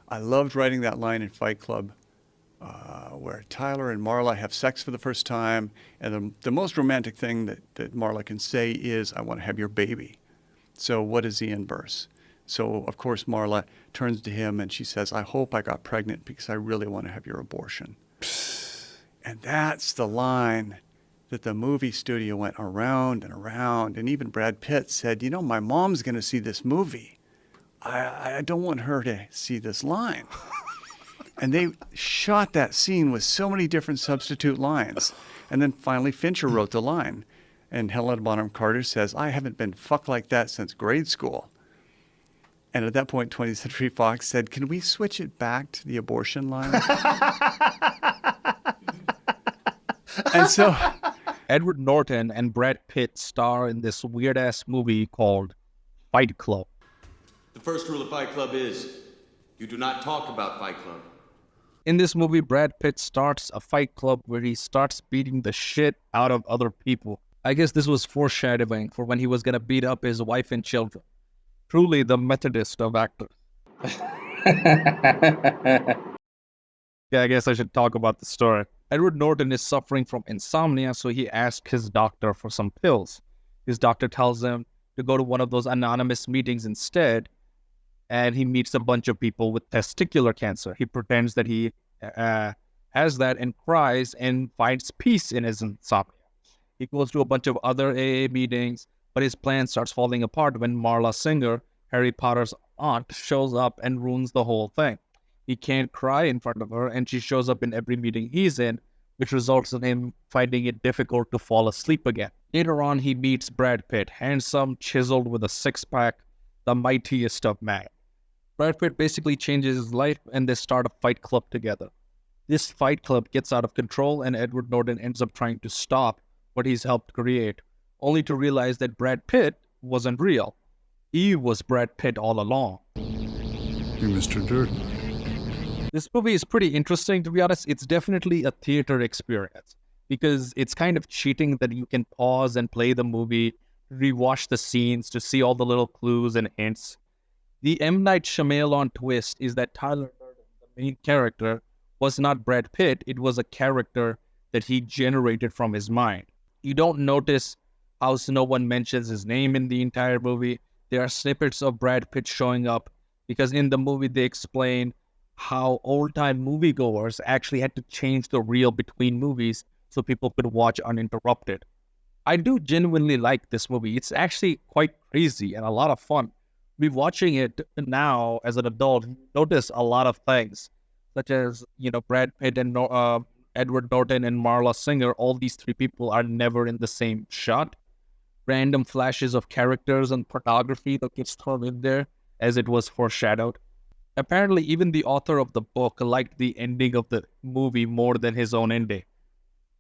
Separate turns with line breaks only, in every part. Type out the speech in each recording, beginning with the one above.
I loved writing that line in Fight Club where Tyler and Marla have sex for the first time, and the most romantic thing that Marla can say is, I want to have your baby. So what is the inverse? So, of course, Marla turns to him and she says, I hope I got pregnant because I really want to have your abortion. And that's the line that the movie studio went around and around. And even Brad Pitt said, you know, my mom's going to see this movie. I don't want her to see this line. And they shot that scene with so many different substitute lines. And then finally Fincher wrote the line. And Helena Bonham Carter says, I haven't been fucked like that since grade school. And at that point, 20th Century Fox said, can we switch it back to the abortion line? And so
Edward Norton and Brad Pitt star in this weird-ass movie called Fight Club.
The first rule of Fight Club is, you do not talk about Fight Club.
In this movie, Brad Pitt starts a fight club where he starts beating the shit out of other people. I guess this was foreshadowing for when he was going to beat up his wife and children. Truly the Methodist of actors. Yeah, I guess I should talk about the story. Edward Norton is suffering from insomnia, so he asks his doctor for some pills. His doctor tells him to go to one of those anonymous meetings instead, and he meets a bunch of people with testicular cancer. He pretends that he has that and cries and finds peace in his insomnia. He goes to a bunch of other AA meetings, but his plan starts falling apart when Marla Singer, Harry Potter's aunt, shows up and ruins the whole thing. He can't cry in front of her, and she shows up in every meeting he's in, which results in him finding it difficult to fall asleep again. Later on, he meets Brad Pitt, handsome, chiseled with a six-pack, the mightiest of men. Brad Pitt basically changes his life, and they start a fight club together. This fight club gets out of control, and Edward Norton ends up trying to stop what he's helped create, only to realize that Brad Pitt wasn't real. He was Brad Pitt all along.
You're Mr. Durden.
This movie is pretty interesting, to be honest. It's definitely a theater experience because it's kind of cheating that you can pause and play the movie, rewatch the scenes to see all the little clues and hints. The M. Night Shyamalan twist is that Tyler Durden, the main character, was not Brad Pitt. It was a character that he generated from his mind. You don't notice how no one mentions his name in the entire movie. There are snippets of Brad Pitt showing up because in the movie they explain how old-time moviegoers actually had to change the reel between movies so people could watch uninterrupted. I do genuinely like this movie. It's actually quite crazy and a lot of fun. Rewatching it now as an adult, notice a lot of things, such as, Brad Pitt and Edward Norton and Marla Singer. All these three people are never in the same shot. Random flashes of characters and pornography that gets thrown in there, as it was foreshadowed. Apparently, even the author of the book liked the ending of the movie more than his own ending.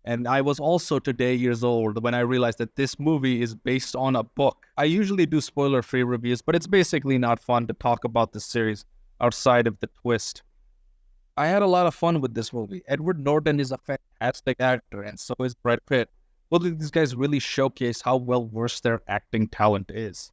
And I was also today years old when I realized that this movie is based on a book. I usually do spoiler-free reviews, but it's basically not fun to talk about this series outside of the twist. I had a lot of fun with this movie. Edward Norton is a fantastic actor, and so is Brad Pitt. Both of these guys really showcase how well-versed their acting talent is.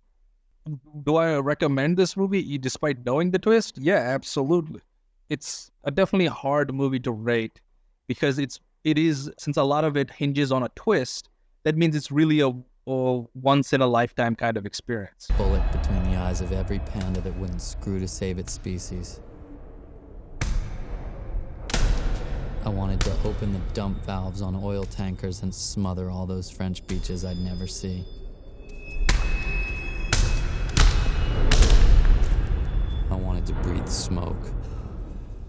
Do I recommend this movie despite knowing the twist? Yeah, absolutely. It's a definitely hard movie to rate because it is, since a lot of it hinges on a twist, that means it's really a once-in-a-lifetime kind of experience.
Bullet between the eyes of every panda that wouldn't screw to save its species. I wanted to open the dump valves on oil tankers and smother all those French beaches I'd never see. I wanted to breathe smoke.